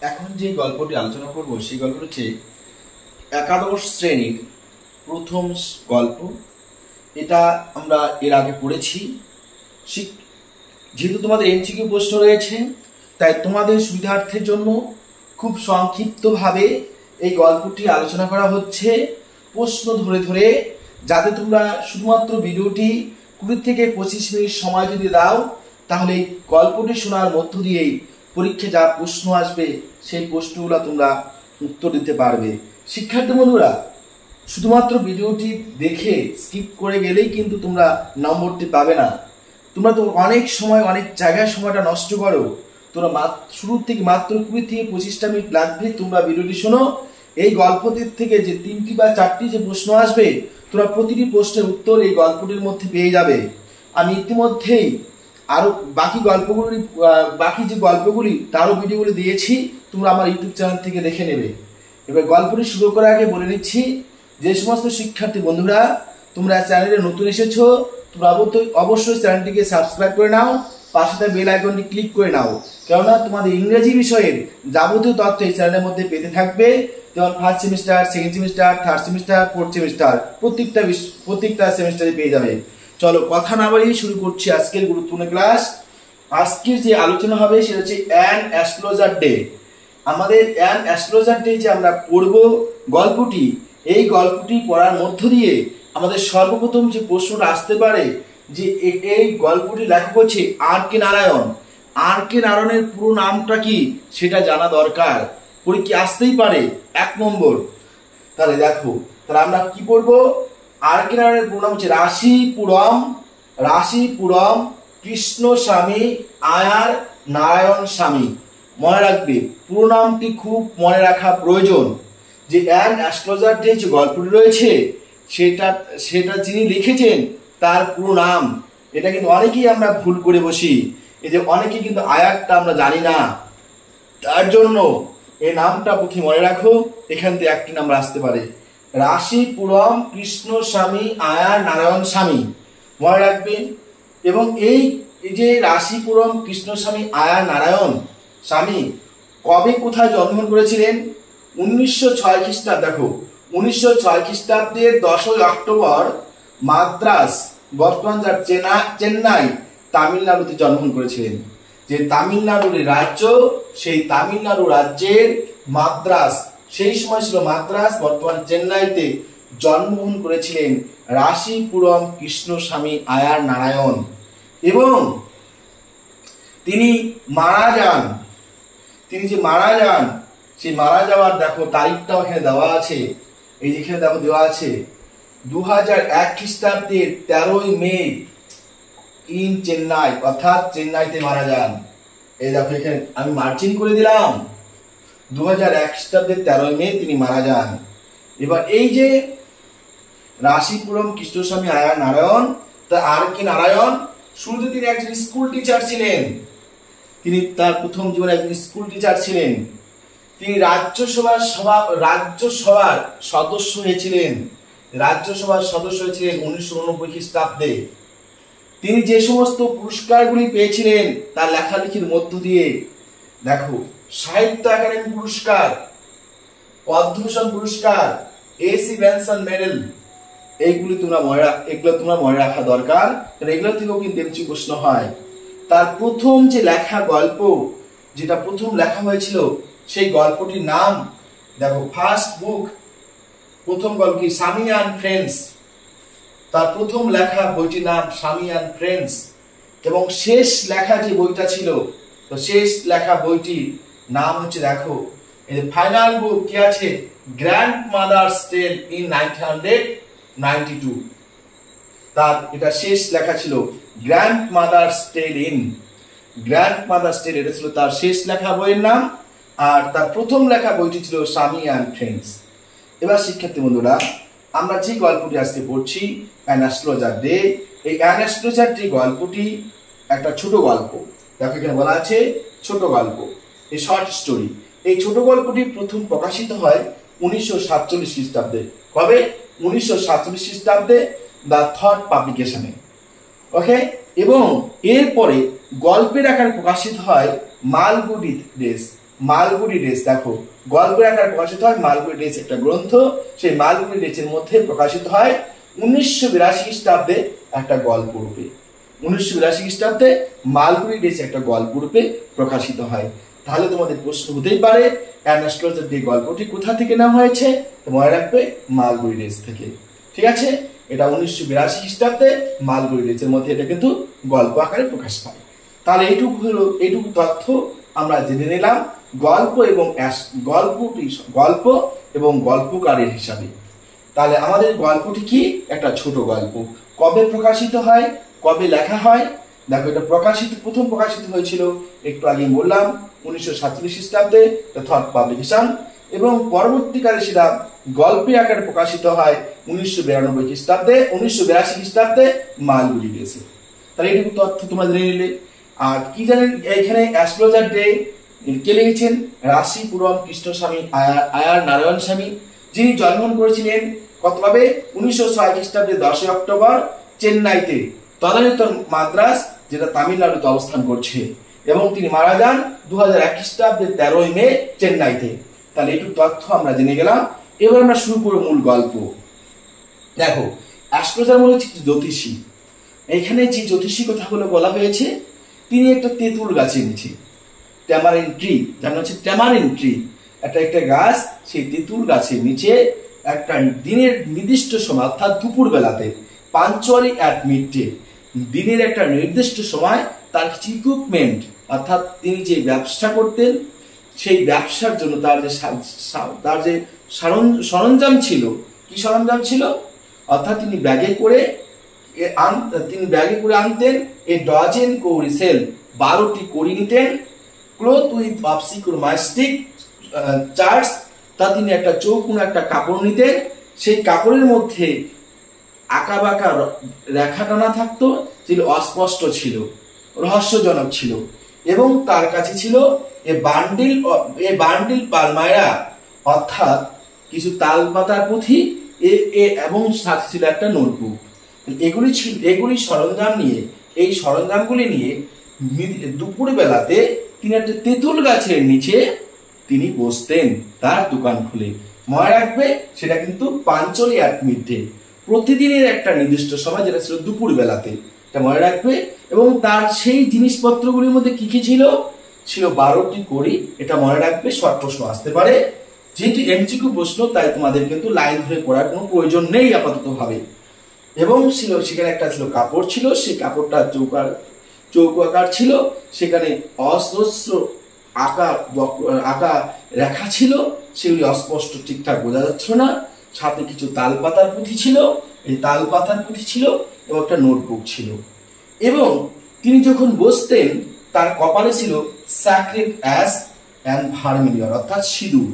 এখন যে গল্পটি আলোচনা করব সেই গল্পটি হচ্ছে একাদশ শ্রেণীর প্রথম গল্প। এটা আমরা এর আগে পড়েছি। যেহেতু তোমাদের এমসিকিউ প্রশ্ন রয়েছে, তাই তোমাদের সুবিধার্থের জন্য খুব সংক্ষিপ্তভাবে এই গল্পটি আলোচনা করা হচ্ছে প্রশ্ন ধরে ধরে, যাতে তোমরা শুধুমাত্র ভিডিওটি 20 থেকে 25 মিনিট সময় যদি দাও, তাহলে এই গল্পটি শোনার মধ্য দিয়েই পরীক্ষায় যা প্রশ্ন আসবে সেই প্রশ্নগুলো তোমরা উত্তর দিতে পারবে। শিক্ষার্থী বন্ধুরা, শুধুমাত্র ভিডিওটি দেখে স্কিপ করে গেলেই কিন্তু তোমরা নম্বরটি পাবে না। তোমরা তো অনেক সময় অনেক জায়গায় সময়টা নষ্ট করো। তোমরা শুরু থেকে মাত্র 20 থেকে 25টা মিনিট লাগবে, তোমরা ভিডিওটি শোনো। এই গল্পটির থেকে যে 3টি বা 4টি যে প্রশ্ন আসবে, তোমরা প্রতিটি প্রশ্নের উত্তর এই গল্পটির মধ্যে পেয়ে যাবে। আমি ইতিমধ্যেই আরো বাকি যে গল্পগুলি তারও ভিডিওগুলি দিয়েছি, তোমরা আমার ইউটিউব চ্যানেল থেকে দেখে নেবে। এবার গল্পটি শুরু করার আগে বলে নিচ্ছি, যে সমস্ত শিক্ষার্থী বন্ধুরা তোমরা চ্যানেলে নতুন এসেছো, তোমরা অবশ্যই চ্যানেলটিকে সাবস্ক্রাইব করে নাও, পাশে থাকা বেল আইকনটি ক্লিক করে নাও। কেননা তোমাদের ইংরেজি বিষয়ের যাবতীয় তথ্য এই চ্যানেলের মধ্যে পেতে থাকবে। যেমন first semester, second semester, third semester, fourth semester, প্রত্যেকটা সেমিস্টারে পেয়ে যাবে। চলো কথা না বাড়িয়ে শুরু করছি আজকের গুরুত্বপূর্ণ ক্লাস। আজকের যে আলোচনা হবে সেটা হচ্ছে অ্যান অ্যাস্ট্রোলজার ডে। আমাদের অ্যান অ্যাস্ট্রোলজার ডে যে আমরা পড়ব গল্পটি, এই গল্পটি পড়ার মধ্য দিয়ে আমাদের সর্বপ্রথম যে প্রশ্নটা আসতে পারে যে এই গল্পটি লেখক হচ্ছে আর কে নারায়ণ। আর কে নারায়ণের পুরো নামটা কি সেটা জানা দরকার, পরীক্ষা আসতেই পারে 1 নম্বর। তাহলে দেখো, তাহলে আমরা কি পড়বো? আর কে নারায়ণের পুরো নাম হচ্ছে রাশিপুরম কৃষ্ণস্বামী আয়ার নারায়ণ স্বামী। মনে রাখবে, পুরো নামটি খুব মনে রাখা প্রয়োজন। যে অ্যান অ্যাস্ট্রোলজার ডে যে গল্পটি রয়েছে সেটা যিনি লিখেছেন তার পুরো নাম, এটা কিন্তু অনেকেই আমরা ভুল করে বসি। এই যে অনেকেই কিন্তু আয়ারটা আমরা জানি না, তার জন্য এই নামটা প্রথমে মনে রাখো। এখান থেকে একটি নাম্বার আসতে পারে, রাশিপুরম কৃষ্ণস্বামী আয়ার নারায়ণ স্বামী, মনে রাখবে। এবং এই যে রাশিপুরম কৃষ্ণস্বামী আয়ার নারায়ণ স্বামী কবে কোথায় জন্মগ্রহণ করেছিলেন? 1906 খ্রিস্টাব্দ। দেখো, 1906 খ্রিস্টাব্দের 10ই অক্টোবর মাদ্রাস, বর্তমান যার চেন্নাই, তামিলনাড়ুতে জন্মগ্রহণ করেছিলেন। যে তামিলনাড়ুর রাজ্য, সেই তামিলনাড়ু রাজ্যের মাদ্রাস, সেই সময় ছিল মাদ্রাস, বর্তমান চেন্নাইতে জন্মগ্রহণ করেছিলেন রাশিপুরম কৃষ্ণস্বামী আয়ার নারায়ণ। এবং তিনি মারা যান, সেই মারা যাওয়ার দেখো তারিখটাও এখানে দেওয়া আছে। এই যেখানে দেখো দেওয়া আছে 2001 খ্রিস্টাব্দের 13ই মে ইন চেন্নাই, অর্থাৎ চেন্নাইতে মারা যান। এই দেখো এখানে আমি মার্জিন করে দিলাম, 2001 খ্রিস্টাব্দের 13ই মে তিনি মারা যান। এবার এই যে রাশিপুরম কৃষ্ণস্বামী আয়ার নারায়ণ, তা আর কে নারায়ণ শুরুতে তিনি একজন স্কুল টিচার ছিলেন। তিনি তার প্রথম জীবনে একজন স্কুল টিচার ছিলেন। তিনি রাজ্যসভার সদস্য হয়েছিলেন 1989 খ্রিস্টাব্দে। তিনি যে সমস্ত পুরস্কারগুলি পেয়েছিলেন তার লেখালেখির মধ্য দিয়ে, দেখো, সাহিত্য একাডেমি পুরস্কার, পদ্মভূষণ পুরস্কার, এসি বেনসন মেডেল, এগুলো তোমরা মনে রাখা দরকার, কারণ এগুলো থেকেও কিন্তু এমসিকিউ প্রশ্ন হয়। তার প্রথম যে লেখা গল্প, যেটা প্রথম লেখা হয়েছিল, সেই গল্পটির নাম দেখো, ফার্স্ট বুক, প্রথম গল্প কি স্বামী অ্যান্ড ফ্রেন্ডস। তার প্রথম লেখা বইটির নাম স্বামী অ্যান্ড ফ্রেন্ডস। এবং শেষ লেখা যে বইটা ছিল, তো শেষ লেখা বইটির নাম হচ্ছে, দেখো, এই যে ফাইনাল বুক কি আছে, গ্র্যান্ডমাদার্স টেল ইন 1992। তার এটা শেষ লেখা ছিল গ্র্যান্ডমাদার্স টেল, এটা ছিল তার শেষ লেখা বইয়ের নাম। আর তার প্রথম লেখা বইটি ছিল স্বামী অ্যান্ড ফ্রেন্ডস। এবার শিক্ষার্থী বন্ধুরা, আমরা যে গল্পটি আজকে পড়ছি অ্যান অ্যাস্ট্রোলজার ডে, এই অ্যান অ্যাস্ট্রোলজার ডে গল্পটি একটা ছোট গল্প। দেখো এখানে বলা আছে ছোট গল্প, এই শর্ট স্টোরি। এই ছোট গল্পটি প্রথম প্রকাশিত হয় 1947 খ্রিস্টাব্দে। কবে? 1947 খ্রিস্টাব্দে, দ্য থার্ড পাবলিকেশনে। ওকে। এবং এরপরে গল্পের আকারে প্রকাশিত হয় মালগুডি ডেজ, মালগুড়ি ডেজ। দেখো গল্পের আকারে প্রকাশিত হয় মালগুড়ি ডেজ একটা গ্রন্থ, সেই মালগুড়ি ডেজের মধ্যে প্রকাশিত হয় 1982 খ্রিস্টাব্দে একটা গল্প রূপে। 1982 খ্রিস্টাব্দে মালগুড়ি ডেজ একটা গল্প রূপে প্রকাশিত হয়। তাহলে তোমাদের প্রশ্ন হতেই পারে অ্যান অ্যাস্ট্রোলজার ডে গল্পটি কোথা থেকে নেওয়া হয়েছে, তো মনে রাখবে মালগুড়ি ডেজ থেকে। ঠিক আছে, এটা 1982 খ্রিস্টাব্দে মালগুড়ি ডেজের মধ্যে এটা কিন্তু গল্প আকারে প্রকাশ পায়। তাহলে এইটুকু তথ্য আমরা জেনে নিলাম গল্প এবং গল্পকারের হিসাবে। তাহলে আমাদের গল্পটি কি? একটা ছোট গল্প। কবে প্রকাশিত হয়, কবে লেখা হয়? দেখো এটা প্রথম প্রকাশিত হয়েছিল একটু আগে বললাম 1947 খ্রিস্টাব্দে, থার্ড পাবলিকেশন, এবং পরবর্তীকালে সেটা গল্পের আকারে প্রকাশিত হয় 1982 খ্রিস্টাব্দে মালগুড়ি ডেজে। তাহলে এইটুকু তথ্য তোমরা জেনে নিলে। আর কি জানেন এখানে অ্যাস্ট্রোলজার ডে কে লিখেছেন? রাশিপুরম কৃষ্ণস্বামী আয়ার নারায়ণ স্বামী, যিনি জন্মগ্রহণ করেছিলেন কতভাবে 1906 খ্রিস্টাব্দে 10 অক্টোবর চেন্নাইতে, তদানীন্তন মাদ্রাস যেটা তামিলনাড়ুতে অবস্থান করছে, এবং তিনি মারা যান 2001 খ্রিস্টাব্দে 13 মে চেন্নাইতে। তাহলে এইটুকু তথ্য আমরা জেনে গেলাম। এবার আমরা শুরু করব মূল গল্প। দেখো অ্যাস্ট্রোলজার মানে হচ্ছে জ্যোতিষী। এখানে যে জ্যোতিষী কথাগুলো বলা হয়েছে, তিনি একটা তেঁতুল গাছের নিচে, ট্যামারিন ট্রি, যার নাম হচ্ছে ট্যামারিন ট্রি, একটা গাছ, সেই তেঁতুল গাছের নিচে একটা দিনের নির্দিষ্ট সময় অর্থাৎ দুপুর বেলাতে পাঞ্চুয়ালি অ্যাট মিডডে, দিনের একটা নির্দিষ্ট সময় তার কিছু ইকুইপমেন্ট অর্থাৎ তিনি যে ব্যবসা করতেন সেই ব্যবসার জন্য তার যে সরঞ্জাম ছিল, কি সরঞ্জাম ছিল, অর্থাৎ তিনি ব্যাগে করে আনতেন এ ডজেন কৌড়ি সেল, 12টি কড়ি নিতেন, ক্লোথ উইথ অবসিকুর মাস্টিক চার্টস, তা তিনি একটা চৌকোনা একটা কাপড় নিতেন, সেই কাপড়ের মধ্যে আঁকা বাঁকা রেখা টানা থাকতো, যেগুলো অস্পষ্ট ছিল, রহস্যজনক ছিল, এবং তার কাছে ছিল এ বান্ডিল পালমায়রা, অর্থাৎ কিছু তাল পাতার পুঁথি, এবং সাথে ছিল একটা নোটবুক। এগুলি সরঞ্জাম নিয়ে, এই সরঞ্জামগুলি নিয়ে দুপুর বেলাতে তিনি একটা তেঁতুল গাছের নিচে তিনি বসতেন তার দোকান খুলে। মনে রাখবে সেটা কিন্তু পাঞ্চলি অ্যাট মিডডে, প্রতিদিনের একটা নির্দিষ্ট সময়, যেটা ছিল দুপুর বেলাতে, এটা মনে রাখবে। এবং তার সেই জিনিসপত্রগুলির মধ্যে কি কি ছিল? 12টি কড়ি। এটা মনে রাখবে, শর্ট প্রশ্ন আসতে পারে, যেহেতু এমসিকিউ প্রশ্ন তাই তোমাদের কিন্তু লাইন ধরে পড়ার কোনো প্রয়োজন নেই আপাতত ভাবে। এবং সেখানে একটা ছিল কাপড় ছিল, সেই কাপড়টা চৌকো আকার ছিল, সেখানে অজস্র আঁকা রেখা ছিল, সেগুলি অস্পষ্ট ঠিকঠাক বোঝা যাচ্ছে না, সাথে কিছু তাল পাতার পুঁথি ছিল, এই তাল পাতার পুঁথি ছিল, এবং একটা নোটবুক ছিল। এবং তিনি যখন বসতেন তার কপালে ছিল স্যাক্রেড অ্যাশ অ্যান্ড ভার্মিলিয়র, অর্থাৎ সিঁদুর।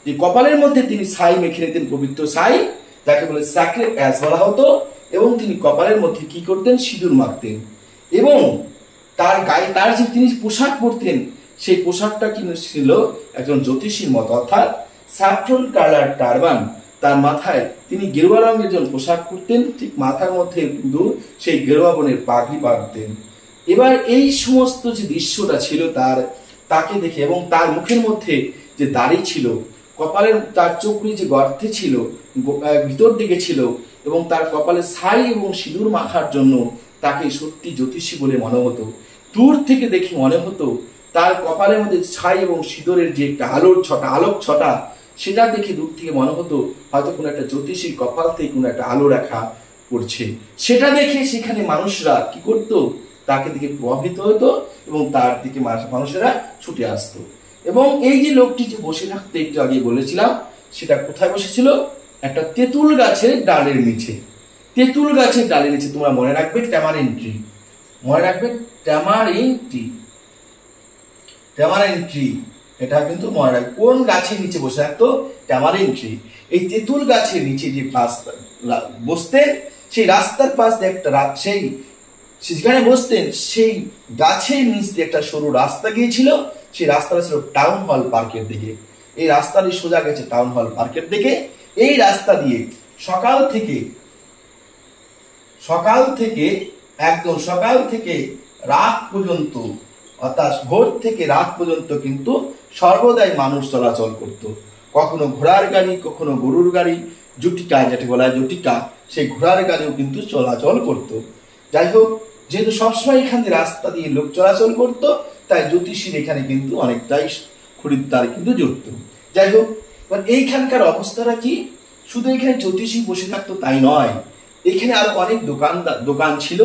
এই কপালের মধ্যে তিনি ছাই মেখে নিতেন, পবিত্র ছাই, যাকে বলে স্যাক্রেড অ্যাশ বলা হতো, এবং তিনি কপালের মধ্যে কি করতেন? সিঁদুর মাখতেন। এবং তার গায়ে তার যে তিনি পোশাক পরতেন, সেই পোশাকটা কিন্তু ছিল একজন জ্যোতিষীর মতো, অর্থাৎ স্যাফ্রন কালার টারবান, তার মাথায় তিনি গেরুয়া রঙের একজন পোশাক পরতেন, ঠিক মাথার মধ্যে কিন্তু সেই গেরুয়া বনের পাগড়ি বাঁধতেন। এবার এই সমস্ত যে দৃশ্যটা ছিল তাকে দেখে, এবং তার মুখের মধ্যে যে দাড়ি ছিল, কপালের তার চোখগুলি যে গর্তে ছিল, ভিতর দিকে ছিল, এবং তার কপালে ছাই এবং সিঁদুর মাখার জন্য তাকে সত্যি জ্যোতিষী বলে মনে হতো। দূর থেকে দেখে মনে হতো তার কপালের মধ্যে ছাই এবং সিঁদুরের যে একটা আলোক ছটা, সেটা দেখে দূর থেকে মনে হতো হয়তো কোনো একটা জ্যোতিষীর কপাল থেকে কোনো একটা আলো রেখা পড়ছে। সেটা দেখে সেখানে মানুষরা কি করত? তাকে দিকে প্রভাবিত হতো, এবং তার দিকে মানুষেরা ছুটে আসতো। এবং এই যে লোকটি যে বসে থাকতে একটু আগে বলেছিলাম, সেটা কোথায় বসেছিল? একটা তেঁতুল গাছের ডালের নিচে। তেঁতুল গাছের ডালের নিচে তোমরা মনে রাখবে ট্যামারিন ট্রি, মনে রাখবে ট্যামারিন ট্রি, এটা কিন্তু মনে রাখবে। কোন গাছের নিচে বসে থাকতো? Tamarin tree. এই তেঁতুল গাছের নিচে যে বসতেন, সেই রাস্তার পাশ দিয়ে একটা যেখানে বসতেন সেই গাছের নিচ দিয়ে একটা সরু রাস্তা গিয়েছিল, সেই রাস্তাটা ছিল টাউন হল পার্কের দিকে। এই রাস্তাটি সোজা গেছে টাউন হল পার্কের দিকে। এই রাস্তা দিয়ে সকাল থেকে রাত পর্যন্ত অর্থাৎ ভোর থেকে রাত পর্যন্ত কিন্তু সর্বদাই মানুষ চলাচল করত। কখনো ঘোড়ার গাড়ি, কখনো গরুর গাড়ি, জুটিকা যেটা বলা হয় জুটিকা, সেই ঘোড়ার গাড়িও কিন্তু চলাচল করত। যাই হোক, যেহেতু সবসময় এখান দিয়ে রাস্তা দিয়ে লোক চলাচল করত, তাই জ্যোতিষীর এখানে কিন্তু অনেকটাই খরিদ্দার কিন্তু জুটত। যাই হোক, এইখানকার অবস্থাটা কি, শুধু এখানে জ্যোতিষী বসে থাকতো তাই নয়, এখানে আরো অনেক দোকান ছিল।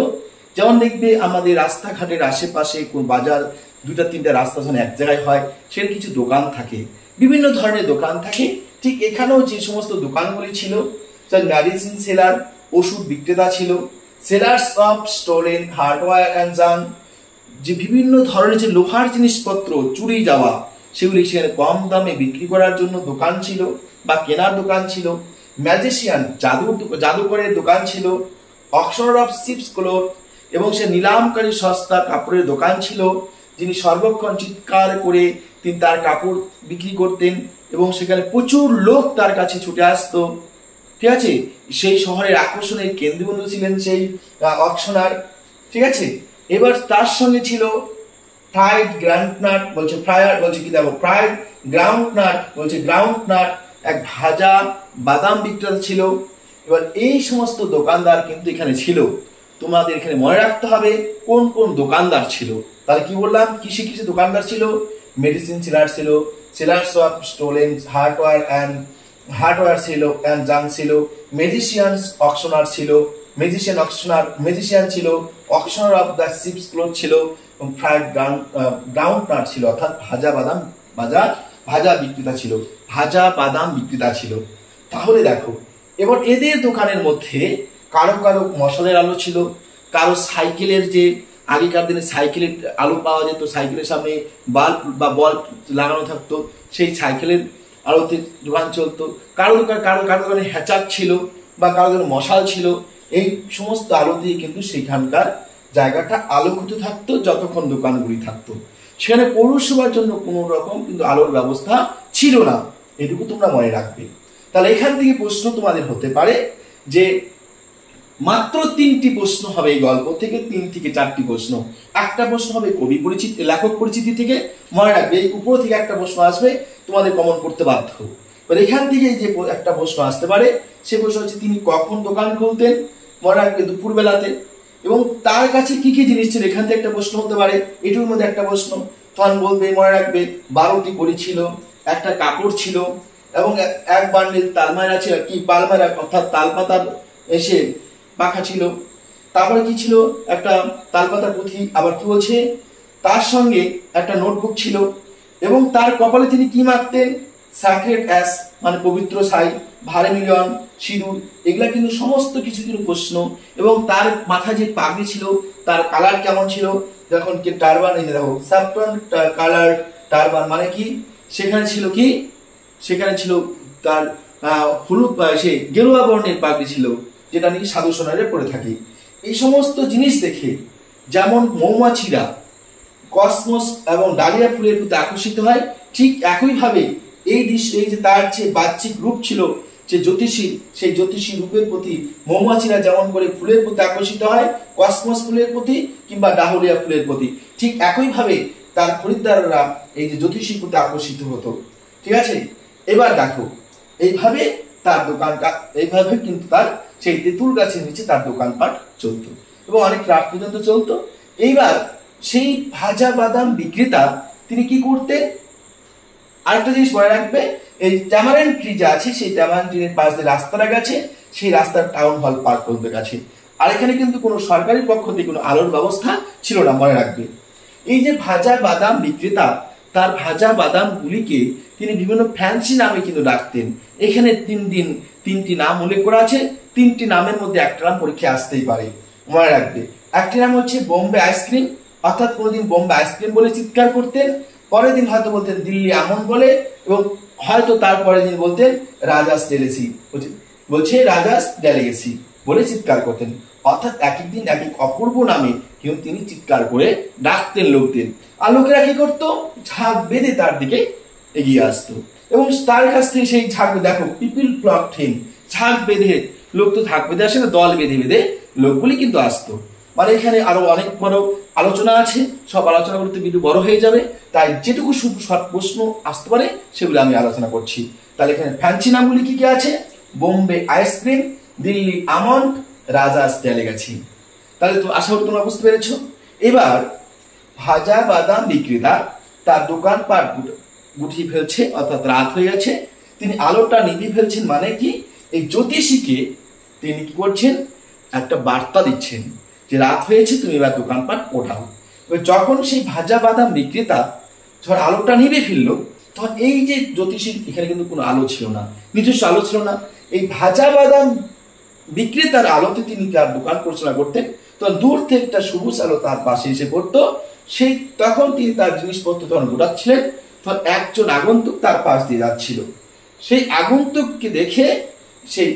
যেমন দেখবে আমাদের রাস্তাঘাটের আশেপাশে কোন বাজার, দুটা তিনটা রাস্তা যখন এক জায়গায় হয়, সেখানে কিছু দোকান থাকে, বিভিন্ন ধরনের দোকান থাকে। ঠিক এখানেও যে সমস্ত দোকানগুলি ছিল, মেডিসিন সেলার, ওষুধ বিক্রেতা ছিল, সেলার্স অফ স্টোরেন হার্ডওয়্যার অ্যান্ড জাঙ্ক, যে বিভিন্ন ধরনের যে লোহার জিনিসপত্র চুরি যাওয়া, সেগুলি সেখানে কম দামে বিক্রি করার জন্য দোকান ছিল বা কেনার দোকান ছিল। ম্যাজিশিয়ান, জাদুকরের দোকান ছিল। অক্সনার অফ শিপস ক্লোথ, এবং সে নিলামকারী সস্তা কাপড়ের দোকান ছিল, যিনি সর্বক্ষণ চিৎকার করে তিনি তার কাপড় বিক্রি করতেন এবং সেখানে প্রচুর লোক তার কাছে ছুটে আসতো। ঠিক আছে, সেই শহরের আকর্ষণের কেন্দ্রবিন্দু ছিলেন সেই অক্সনার। ঠিক আছে, এবার তার সঙ্গে ছিল ফ্রাইড গ্রাউন্ডনাট, বলছে ফ্রায়ার, বলছে কি দেখো ফ্রাইড গ্রাউন্ডনাট, বলছে গ্রাউন্ডনাট, এক ভাজা বাদাম বিক্রেতা ছিল। এবার এই সমস্ত দোকানদার কিন্তু এখানে ছিল। তোমাদের এখানে মনে রাখতে হবে কোন কোন দোকানদার ছিল। তাহলে কি বললাম, কিসে কিসে দোকানদার ছিল? মেডিসিন সেলার ছিল, সেলার্স অফ স্টোলেন হার্ডওয়্যার ছিল অ্যান্ড জাঙ্ক ছিল, ম্যাজিশিয়ানস অকশনার ছিল, ম্যাজিশিয়ান ছিল, অকশনার অফ দ্য শিপস ক্লোথ ছিল, এবং ফ্রাইড গ্রাউন্ডনাট ছিল, অর্থাৎ ভাজা বিক্রেতা ছিল, ভাজা বাদাম বিক্রেতা ছিল। তাহলে দেখো, এবার এদের দোকানের মধ্যে কারো কারো মশালের আলো ছিল, কারো সাইকেলের, যে আগেকার দিনে সাইকেলের আলো পাওয়া যেত, সাইকেলের সামনে বাল্ব বা বল্ব লাগানো থাকতো, সেই সাইকেলের আলোতে দোকান চলতো। কারো দোকানে হ্যাচার ছিল বা কারো দোকানে মশাল ছিল। এই সমস্ত আলো দিয়ে কিন্তু সেখানকার জায়গাটা আলোকিত থাকতো যতক্ষণ দোকানগুলি থাকতো। সেখানে পৌরসভার জন্য কোনো রকম কিন্তু আলোর ব্যবস্থা ছিল না, এটুকু তোমরা মনে রাখবে। তাহলে এখান থেকে প্রশ্ন তোমাদের হতে পারে যে মাত্র 3টি প্রশ্ন হবে এই গল্প থেকে, 3 থেকে 4টি প্রশ্ন। একটা প্রশ্ন হবে কবি পরিচিতি, লেখক পরিচিতি থেকে, মনে রাখবে এই উপর থেকে একটা প্রশ্ন আসবে, তোমাদের কমন করতে বাধ্য। এবার এখান থেকে যে একটা প্রশ্ন আসতে পারে, সে প্রশ্ন হচ্ছে তিনি কখন দোকান খুলতেন, মনে রাখবে দুপুর বেলাতে, এবং তার কাছে কি কি জিনিস ছিল, এখান থেকে একটা প্রশ্ন হতে পারে, এটুর মধ্যে একটা প্রশ্ন। তখন বলবে, মনে রাখবে 12টি কড়ি ছিল, একটা কাপড় ছিল, এবং এক বান্ডিল তালমারা ছিল, কি পালমারা অর্থাৎ তালপাতার এসে পাখা ছিল। তারপরে কি ছিল, একটা তালপাতা পুঁথি, আবার কি বলছে তার সঙ্গে একটা নোটবুক ছিল, এবং তার কপালে তিনি কি মাখতেন, স্যাক্রেড অ্যাশ মানে পবিত্র ছাই, ভার্মিলিয়ন, সিঁদুর, এগুলা কিন্তু সমস্ত কিছু কিন্তু প্রশ্ন। এবং তার মাথায় যে পাগড়ি ছিল তার কালার কেমন ছিল, যখন কি টারবান, এই যে দেখো স্যাফরন কালার টারবান মানে কি, সেখানে ছিল কি, সেখানে ছিল তার হলুদ সে গেরুয়া বর্ণের পাগড়ি ছিল, যেটা নাকি সাধু সোনারে পড়ে থাকে। এই সমস্ত জিনিস দেখে যেমন মৌমাছিরা কসমস এবং ডালিয়া ফুলের প্রতি আকর্ষিত হয়, ঠিক একইভাবে এই দৃশ্য, এই যে তার যে বাহ্যিক রূপ ছিল যে জ্যোতিষী, সেই জ্যোতিষী রূপের প্রতি মৌমাছিরা যেমন করে ফুলের প্রতি আকর্ষিত হয়, কসমস ফুলের প্রতি কিংবা ডাহলিয়া ফুলের প্রতি, ঠিক একইভাবে তার খরিদ্দাররা এই যে জ্যোতিষীর প্রতি আকর্ষিত হতো। ঠিক আছে, এবার দেখো এইভাবে তার দোকানটা, এইভাবে কিন্তু তার সেই তেঁতুল গাছের নিচে তার দোকানপাট চলতো এবং অনেক রাত পর্যন্ত চলতো। এইবার সেই ভাজা বাদাম বিক্রেতা তিনি কি করতেন, আরেকটা জিনিস মনে রাখবে, এই ট্যামারেন্ট ট্রি যে আছে, সেই ট্যামারেন্ট ট্রির পাশ দিয়ে রাস্তাটা গেছে, সেই রাস্তার টাউন হল পার্ক পর্যন্ত গেছে। আর এখানে কিন্তু কোনো সরকারি পক্ষ থেকে কোনো আলোর ব্যবস্থা ছিল না, মনে রাখবে। এই যে ভাজা বাদাম বিক্রেতা, তার ভাজা বাদামগুলিকে তিনি বিভিন্ন ফ্যান্সি নামে কিন্তু ডাকতেন। এখানে 3টি নাম উল্লেখ করা আছে, 3টি নামের মধ্যে একটা নাম পরীক্ষায় আসতেই পারে, মনে রাখবে। একটি নাম হচ্ছে বোম্বে আইসক্রিম, অর্থাৎ কোনোদিন বোম্বে আইসক্রিম বলে চিৎকার করতেন, পরের দিন হয়তো বলতেন দিল্লি আমন বলে, এবং হয়তো তারপরের দিন বলতেন রাজাস ডেলিসি, বলছে রাজাস ডেলিগেসি বলে চিৎকার করতেন। অর্থাৎ এক এক দিন এক এক অপূর্ব নামে কিন্তু তিনি চিৎকার করে ডাকতেন লোকদের। আর লোকেরা কি করতো, ঝাঁক বেঁধে তার দিকে এগিয়ে আসতো, এবং তার কাছ থেকে সেই ঝাঁক, দেখো পিপল ফ্লকড হিম, ঝাঁক বেঁধে, লোক তো ঝাঁক বেঁধে আসে না, দল বেঁধে বেঁধে লোকগুলি কিন্তু আসতো। মানে এখানে আরো অনেক বড় আলোচনা আছে, সব আলোচনা করতে ভিডিও বড় হয়ে যাবে, তাই যেটুকু শর্ট প্রশ্ন আসতে পারে সেগুলো আমি আলোচনা করছি। তাহলে এখানে ফ্যান্সি নামগুলি কি কি আছে? Bombay ice cream, Delhi almond, Rajas delicacy. তাহলে তো আশা করি তোমরা বুঝতে পেরেছো। এবার ভাজা বাদাম বিক্রেতা তার দোকানপাট গুটিয়ে ফেলছে, অর্থাৎ রাত হয়ে গেছে, তিনি আলোটা নিভিয়ে ফেলছেন। মানে কি, এই জ্যোতিষীকে তিনি কি করছেন, একটা বার্তা দিচ্ছেন যে রাত হয়েছে, তুমি এবার দোকানপাট ওঠাও। এবার যখন সেই ভাজা বাদাম বিক্রেতা যখন আলোটা নিভে ফেললো, তখন এই যে জ্যোতিষীর এখানে কিন্তু কোনো আলো ছিল না, নিজস্ব আলো ছিল না, এই ভাজা বাদাম বিক্রেতার আলোতে তিনি তার দোকান পরিচালনা করতেন। তখন দূর থেকে একটা সবুজ আলো তার পাশে এসে পড়তো। সেই তখন তিনি তার জিনিসপত্র যখন গোটাচ্ছিলেন, তখন একজন আগন্তুক তার পাশ দিয়ে যাচ্ছিল। সেই আগন্তুককে দেখে সেই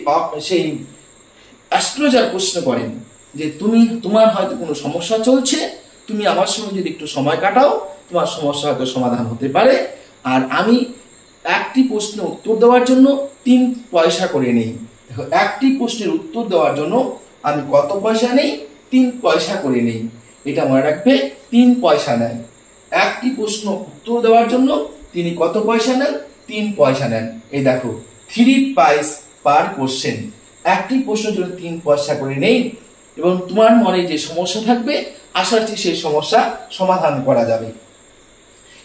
অ্যাস্ট্রোলজার প্রশ্ন করেন যে তোমার হয়তো কোনো সমস্যা চলছে, তুমি আমার সঙ্গে যদি একটু সময় কাটাও, তোমার সমস্যা হয়তো সমাধান হতে পারে। আর আমি একটি প্রশ্নের উত্তর দেওয়ার জন্য 3 পয়সা করে নেই। দেখো, একটি প্রশ্নের উত্তর দেওয়ার জন্য আমি কত পয়সা নেই? 3 পয়সা করে নেই। এটা মনে রাখবে, 3 পয়সা নেন। একটি প্রশ্ন উত্তর দেওয়ার জন্য তিনি কত পয়সা নেন? 3 পয়সা নেন। এই দেখো, 3 পয়স পার কোশ্চেন। একটি প্রশ্নের জন্য 3 পয়সা করে নেই। এবং তোমার মনে যে সমস্যা থাকবে, আশা রাখছি সেই সমস্যা সমাধান করা যাবে।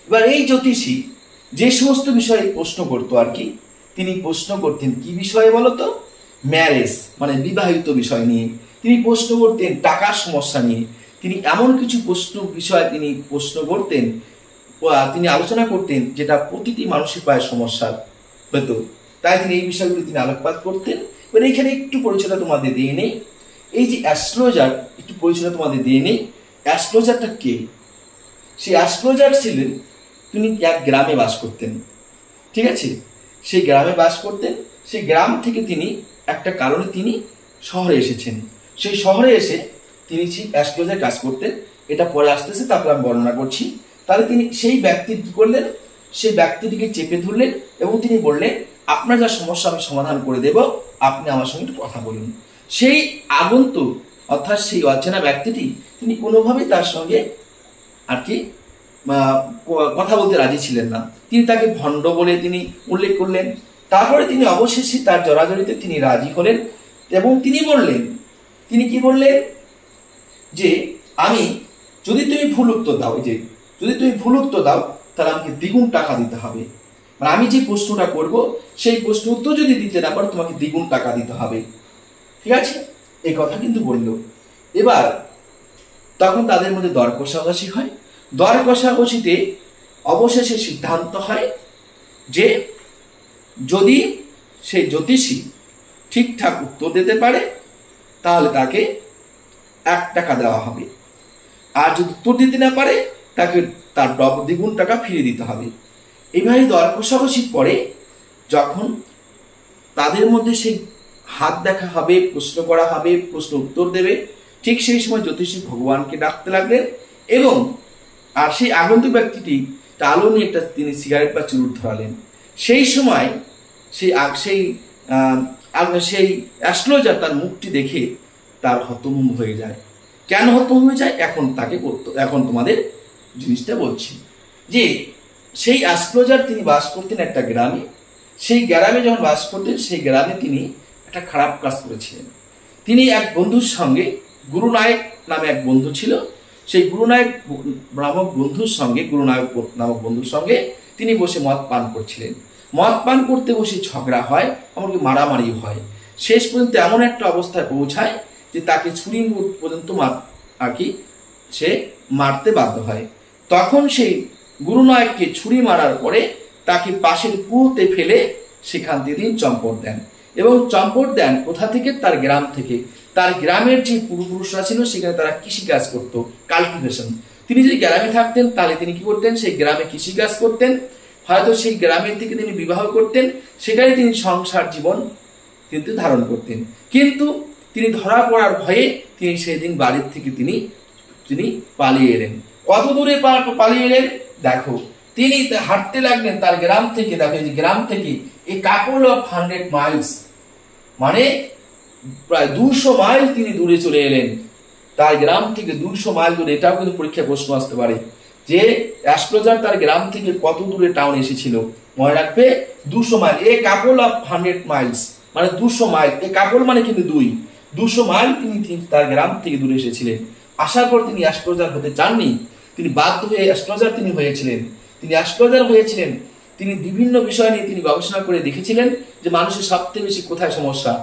এবার এই জ্যোতিষী যে সমস্ত বিষয়ে প্রশ্ন করতো আর কি, তিনি প্রশ্ন করতেন কি বিষয়ে বলতো? ম্যারেজ, মানে বিবাহিত বিষয় নিয়ে। তিনি প্রশ্ন করতেন টাকার সমস্যা নিয়ে। তিনি এমন কিছু বিষয়ে তিনি প্রশ্ন করতেন, তিনি আলোচনা করতেন যেটা প্রতিটি মানুষের প্রায় সমস্যা হতো। তাই তিনি এই বিষয়গুলি তিনি আলোকপাত করতেন। এবার এইখানে একটু পরিচয়টা তোমাদের দিয়ে নেই। এই যে অ্যাস্ট্রোলজার, একটু পরিচয়টা তোমাদের দিয়ে নেই। অ্যাস্ট্রোলজারটা কে? সেই অ্যাস্ট্রোলজার ছিলেন, তিনি এক গ্রামে বাস করতেন। ঠিক আছে, সেই গ্রামে বাস করতেন। সেই গ্রাম থেকে তিনি একটা কারণে তিনি শহরে এসেছেন। সেই শহরে এসে তিনি অ্যাস্ট্রোলজার কাজ করতেন। এটা পরে আসতেছে, তারপর আমি বর্ণনা করছি। তাহলে তিনি সেই ব্যক্তি কি করলেন? সেই ব্যক্তিটিকে চেপে ধরলেন এবং তিনি বললেন, আপনার যা সমস্যা আমি সমাধান করে দেব, আপনি আমার সঙ্গে একটু কথা বলুন। সেই আগন্তুক অর্থাৎ সেই অচেনা ব্যক্তিটি তিনি কোনোভাবেই তার সঙ্গে আর কি কথা বলতে রাজি ছিলেন না। তিনি তাকে ভণ্ড বলে তিনি উল্লেখ করলেন। তারপরে তিনি অবশেষে তার জড়াজড়িতে তিনি রাজি হলেন এবং তিনি বললেন, তিনি কি বললেন যে আমি যদি তুমি ভুল উত্তর দাও, যদি তুমি ভুল উত্তর দাও তাহলে আমাকে দ্বিগুণ টাকা দিতে হবে। মানে আমি যে প্রশ্নটা করব সেই প্রশ্ন উত্তর যদি দিতে না পারো তোমাকে দ্বিগুণ টাকা দিতে হবে। ঠিক আছে, এই কথা কিন্তু বলল। এবার তখন তাদের মধ্যে দর কষাকষি হয়। দর কষাকষিতে অবশেষে সিদ্ধান্ত হয় যে যদি সেই জ্যোতিষী ঠিকঠাক উত্তর দিতে পারে তাহলে তাকে 1 টাকা দেওয়া হবে, আর যদি উত্তর দিতে না পারে তাকে তার দ্বিগুণ টাকা ফিরিয়ে দিতে হবে। এইভাবে দর কষাকষির পরে যখন তাদের মধ্যে সেই হাত দেখা হবে, প্রশ্ন করা হবে, প্রশ্ন উত্তর দেবে, ঠিক সেই সময় জ্যোতিষী ভগবানকে ডাকতে লাগলেন এবং আর সেই আগন্তুক ব্যক্তিটি আলো নিয়ে একটা তিনি সিগারেট বা চুরুট ধরালেন। সেই সময় সেই অ্যাস্ট্রোলজার তার মুখটি দেখে তার হতভম্ব হয়ে যায়। কেন হতভম্ব হয়ে যায় এখন তোমাদের জিনিসটা বলছি। যে সেই অ্যাস্ট্রোলজার তিনি বাস করতেন একটা গ্রামে। সেই গ্রামে যখন বাস করতেন, সেই গ্রামে তিনি একটা খারাপ কাজ করেছিলেন। তিনি এক বন্ধুর সঙ্গে, গুরুনায়ক নামে এক বন্ধু ছিল, সেই গুরুনায়ক নামক বন্ধুর সঙ্গে তিনি বসে মদ পান করছিলেন। মদ পান করতে বসে ঝগড়া হয়, এমনকি মারামারি হয়। শেষ পর্যন্ত এমন একটা অবস্থায় পৌঁছায় যে তাকে ছুরি পর্যন্ত আর কি সে মারতে বাধ্য হয়। তখন সেই গুরুনায়ককে ছুরি মারার পরে তাকে পাশের কুয়োতে ফেলে সেখান থেকে তিনি চম্পট দেন। এবং চম্পট দেন কোথা থেকে? তার গ্রাম থেকে। তার গ্রামের যে পূর্বপুরুষরা ছিল সেখানে তারা কৃষিকাজ করত, কাল্টিভেশন। তিনি যদি গ্রামে থাকতেন তাহলে তিনি কি করতেন? সেই গ্রামে কৃষিকাজ করতেন, হয়তো সেই গ্রামের থেকে তিনি বিবাহ করতেন, সেখানে তিনি সংসার জীবন কিন্তু ধারণ করতেন। কিন্তু তিনি ধরা পড়ার ভয়ে তিনি সেদিন বাড়ির থেকে তিনি পালিয়ে এলেন। কত দূরে পালিয়ে এলেন? দেখো, তিনি হাঁটতে লাগলেন তার গ্রাম থেকে। দেখো, এই গ্রাম থেকে a couple of 100 miles, মানে প্রায় 200 মাইল তিনি দূরে চলে এলেন। তার গ্রাম থেকে 200 মাইল দূরে, এটাও কিন্তু পরীক্ষায় প্রশ্ন আসতে পারে যে অ্যাস্ট্রোলজার তার গ্রাম থেকে কত দূরে টাউন এসেছিল। মনে রাখবে 200 mile, A couple of 100 Miles, মানে 200 মাইল, এ কাপল মানে কিন্তু 200 মাইল তিনি তার গ্রাম থেকে দূরে এসেছিলেন। আসার পর তিনি অ্যাস্ট্রোলজার হতে চাননি, তিনি বাধ্য হয়ে অ্যাস্ট্রোলজার তিনি হয়েছিলেন। তিনি অ্যাস্ট্রোলজার হয়েছিলেন, তিনি বিভিন্ন বিষয় নিয়ে তিনি গবেষণা করে দেখেছিলেন যে মানুষের সবচেয়ে বেশি কোথায় সমস্যা।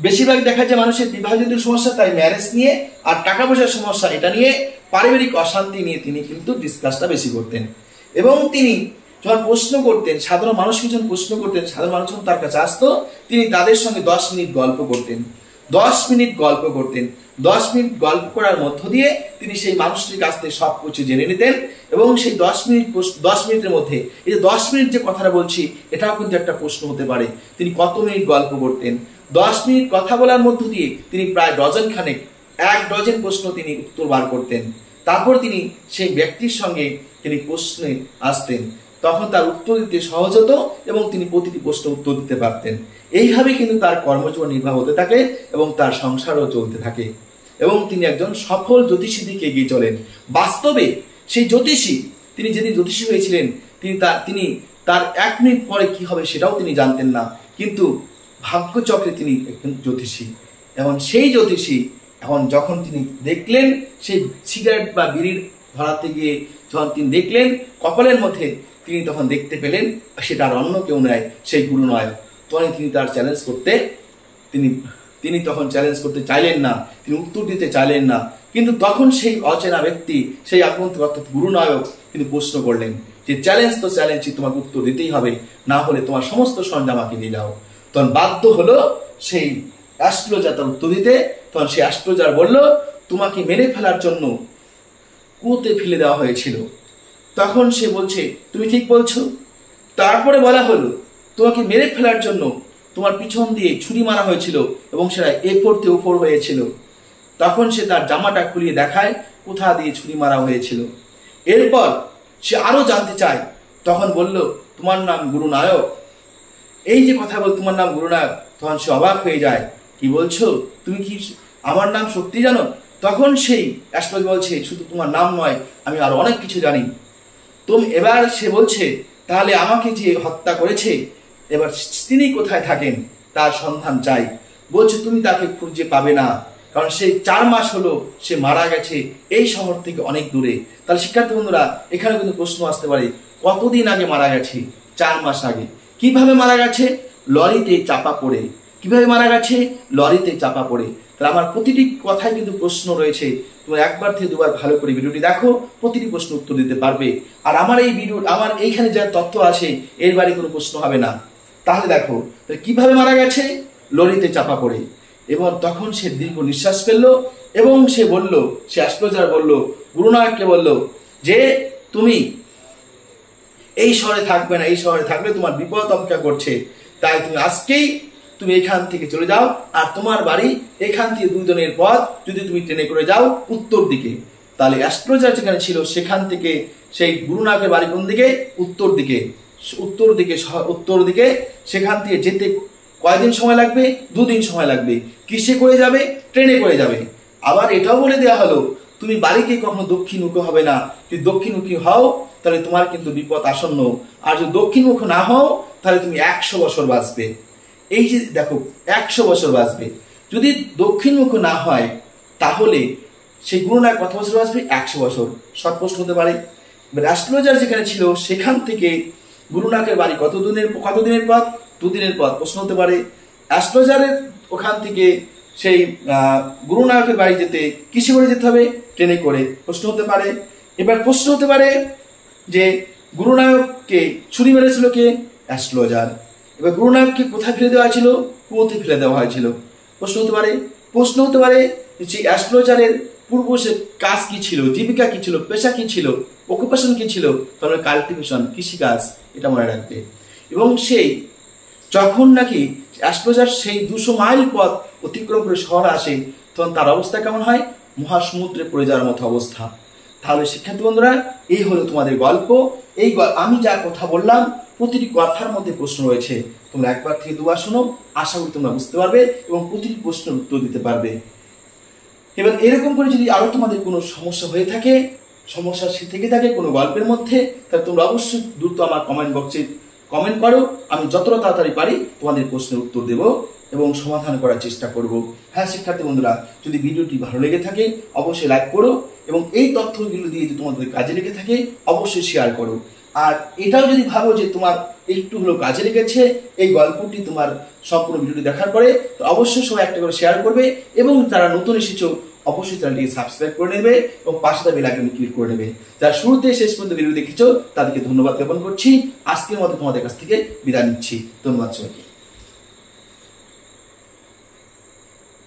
বেশিরভাগ দেখা যায় মানুষের বিবাহিত সমস্যা, তাই ম্যারেজ নিয়ে, আর টাকা পয়সার সমস্যা এটা নিয়ে, পারিবারিক অশান্তি নিয়ে তিনি কিন্তু ডিসকাসটা বেশি করতেন। এবং তিনি যখন প্রশ্ন করতেন, সাধারণ মানুষকে যখন প্রশ্ন করতেন, সাধারণ মানুষ যখন তার কাছে আসতো, তিনি তাদের সঙ্গে 10 মিনিট গল্প করতেন। 10 মিনিট গল্প করতেন। 10 মিনিট গল্প করার মধ্য দিয়ে তিনি সেই মানুষটির কাছ থেকে সব কিছু জেনে নিতেন। এবং সেই 10 মিনিটের মধ্যে, এই যে 10 মিনিট যে কথাটা বলছি, এটাও কিন্তু একটা প্রশ্ন হতে পারে। তিনি কত মিনিট গল্প করতেন? 10 মিনিট কথা বলার মধ্য দিয়ে তিনি প্রায় ডজন খানেক, 1 ডজন প্রশ্ন তিনি উত্তর বার করতেন। তারপর তিনি সেই ব্যক্তির সঙ্গে তিনি প্রশ্নে আসতেন, তখন তার উত্তর দিতে সহজ হতো এবং তিনি প্রতিটি প্রশ্ন উত্তর দিতে পারতেন। এইভাবে কিন্তু তার কর্মজীবন নির্বাহ হতে থাকে এবং তার সংসারও চলতে থাকে এবং তিনি একজন সফল জ্যোতিষী দিকে এগিয়ে চলেন। বাস্তবে সেই জ্যোতিষী, তিনি যেদিন জ্যোতিষী হয়েছিলেন, তিনি তার 1 মিনিট পরে কি হবে সেটাও তিনি জানতেন না, কিন্তু ভাগ্যচক্রে তিনি একজন জ্যোতিষী। এবং সেই জ্যোতিষী এখন যখন তিনি দেখলেন সেই সিগারেট বা বিড়ির ধরাতে গিয়ে যখন তিনি দেখলেন কপালের মধ্যে, তিনি তখন দেখতে পেলেন সেটা আর অন্য কেউ নয়, সেই গুরু নয়। তখন তিনি তার চ্যালেঞ্জ করতে তিনি তখন চ্যালেঞ্জ করতে চাইলেন না, তিনি উত্তর দিতে চাইলেন না। কিন্তু তখন সেই অচেনা ব্যক্তি, সেই আগন্তুক অর্থাৎ গুরুনায়ক, তিনি প্রশ্ন করলেন যে চ্যালেঞ্জ তো চ্যালেঞ্জই, তোমাকে উত্তর দিতেই হবে, না হলে তোমার সমস্ত সরঞ্জাম আমাকে দিয়ে দাও। তখন বাধ্য হলো সেই অ্যাস্ট্রোলজার তার উত্তর দিতে। তখন সেই অ্যাস্ট্রোলজার বলল, তোমাকে মেরে ফেলার জন্য কুয়োতে ফেলে দেওয়া হয়েছিল। তখন সে বলছে, তুমি ঠিক বলছো। তারপরে বলা হলো, তোমাকে মেরে ফেলার জন্য তোমার পিছন দিয়ে ছুরি মারা হয়েছিল এবং সেটা A4 তে উপর হয়েছিল। তখন সে তার জামাটা খুলিয়ে দেখায় কোথা দিয়ে ছুরি মারা হয়েছিল। এরপর সে আরো জানতে চায়, তখন বলল, তোমার নাম গুরুনায়ক। এই যে কথা বল, তোমার নাম গুরুনায়ক, তখন সে অবাক হয়ে যায়, কি বলছো, তুমি কি আমার নাম সত্যি জানো? তখন সেই অ্যাস্ট্রোলজার বলছে, শুধু তোমার নাম নয়, আমি আরো অনেক কিছু জানি। এবার সে বলছে, তাহলে আমাকে যে হত্যা করেছে, এবার তিনি কোথায় থাকেন তার সন্ধান চাই। বলছে, তুমি তাকে খুঁজে পাবে না, কারণ সে 4 মাস হলো সে মারা গেছে এই শহর থেকে অনেক দূরে। তাহলে শিক্ষার্থী বন্ধুরা, এখানে কিন্তু প্রশ্ন আসতে পারে, কতদিন আগে মারা গেছে? 4 মাস আগে। কিভাবে মারা গেছে? লরিতে চাপা পড়ে। কিভাবে মারা গেছে? লরিতে চাপা পড়ে। তাহলে আমার প্রতিটি কথায় কিন্তু প্রশ্ন রয়েছে, তোমরা 1বার থেকে 2বার ভালো করে ভিডিওটি দেখো, প্রতিটি প্রশ্ন উত্তর দিতে পারবে। আর আমার এইখানে যা তথ্য আছে, এর বাইরে কোনো প্রশ্ন হবে না। তাহলে দেখো, কিভাবে মারা গেছে? লরিতে চাপা পড়ে। এবং তখন সে দীর্ঘ নিঃশ্বাস ফেললো এবং সে বলল, সে অ্যাস্ট্রোলজার বলল, গুরুনায়ককে বলল যে, তুমি এই শহরে থাকবে না, এই শহরে থাকলে তোমার বিপদ অপেক্ষা করছে, তাই তুমি আজকেই তুমি এখান থেকে চলে যাও। আর তোমার বাড়ি এখান থেকে 2 দিনের পথ, যদি তুমি ট্রেনে করে যাও উত্তর দিকে। তাহলে অ্যাস্ট্রোলজার যেখানে ছিল সেখান থেকে সেই গুরুনায়কের বাড়ি কোন দিকে? উত্তর দিকে। উত্তর দিকে সেখান থেকে যেতে কয়দিন সময় লাগবে? 2 দিন সময় লাগবে। কিসে করে যাবে? ট্রেনে করে যাবে। আবার এটাও বলে দেওয়া হলো, তুমি বাড়িকে কখনো দক্ষিণমুখী হবে না। যদি দক্ষিণমুখী হও তাহলে তোমার কিন্তু বিপদ আসন্ন, আর যদি দক্ষিণমুখী না হও তাহলে তুমি 100 বছর বাঁচবে। এই যে দেখো, 100 বছর বাঁচবে। যদি দক্ষিণমুখী না হয় তাহলে সেই গুরুনায়ক কত বছর বাঁচবে? 100 বছর। শর্ট প্রশ্ন হতে পারে। অ্যাস্ট্রোলজার যেখানে ছিল সেখান থেকে গুরুনায়কের বাড়ি কতদিনের পথ? 2 দিনের পথ। প্রশ্ন হতে পারে, অ্যাস্ট্রোলজারের ওখান থেকে সেই গুরুনায়কের বাড়ি যেতে কিসে করে যেতে হবে? ট্রেনে করে। প্রশ্ন হতে পারে। এবার প্রশ্ন হতে পারে যে, গুরুনায়ককে ছুরি মেরেছিল কে? অ্যাস্ট্রোলজার। এবার গুরুনায়ককে কোথায় ফেলে দেওয়া হয়েছিল? কুয়োতে ফেলে দেওয়া হয়েছিল। প্রশ্ন হতে পারে যে অ্যাস্ট্রোলজারের পূর্ব সে কাজ কি ছিল, জীবিকা কি ছিল, পেশা কি ছিল, অকুপেশন কি ছিল? তাহলে কাল্টিভেশন, কৃষিকাজ, এটা মনে রাখবে। এবং সেই যখন নাকি অ্যাস্ট্রোলজার সেই 200 মাইল পথ অতিক্রম করে শহরে আসে, তখন তার অবস্থা কেমন হয়? মহাসমুদ্রে পড়ে যাওয়ার মতো অবস্থা। তাহলে শিক্ষার্থী বন্ধুরা, এই হলো তোমাদের গল্প। আমি যা কথা বললাম প্রতিটি কথার মধ্যে প্রশ্ন রয়েছে। তোমরা 1বার থেকে 2বার শোনো, আশা করি তোমরা বুঝতে পারবে এবং প্রতিটি প্রশ্নের উত্তর দিতে পারবে। এবার এরকম করে যদি আরো তোমাদের কোনো সমস্যা হয়ে থাকে, সমস্যা থেকে থাকে কোনো গল্পের মধ্যে, তাহলে তোমরা অবশ্যই দ্রুত আমার কমেন্ট বক্সে কমেন্ট করো। আমি যতটা তাড়াতাড়ি পারি তোমাদের প্রশ্নের উত্তর দেব এবং সমাধান করার চেষ্টা করব। হ্যাঁ শিক্ষার্থী বন্ধুরা, যদি ভিডিওটি ভালো লেগে থাকে অবশ্যই লাইক করো এবং এই তথ্যগুলো দিয়ে যদি তোমাদের কাজে লেগে থাকে অবশ্যই শেয়ার করো। আর এটাও যদি ভাবো যে তোমার একটু হলো কাজে লেগেছে এই গল্পটি তোমার সম্পূর্ণ ভিডিওটি দেখার পরে, তো অবশ্যই সবাই একটা করে শেয়ার করবে এবং যারা নতুন এসেছো অবশ্যই চ্যানেলটিকে সাবস্ক্রাইব করে নেবে এবং পাশে থাকা বেল আইকনে ক্লিক করে নেবে। যারা শুরুতে শেষ পর্যন্ত ভিডিও দেখেছো তাদেরকে ধন্যবাদ জ্ঞাপন করছি। আজকের মতো তোমাদের কাছ থেকে বিদায় নিচ্ছি। ধন্যবাদ সবাইকে।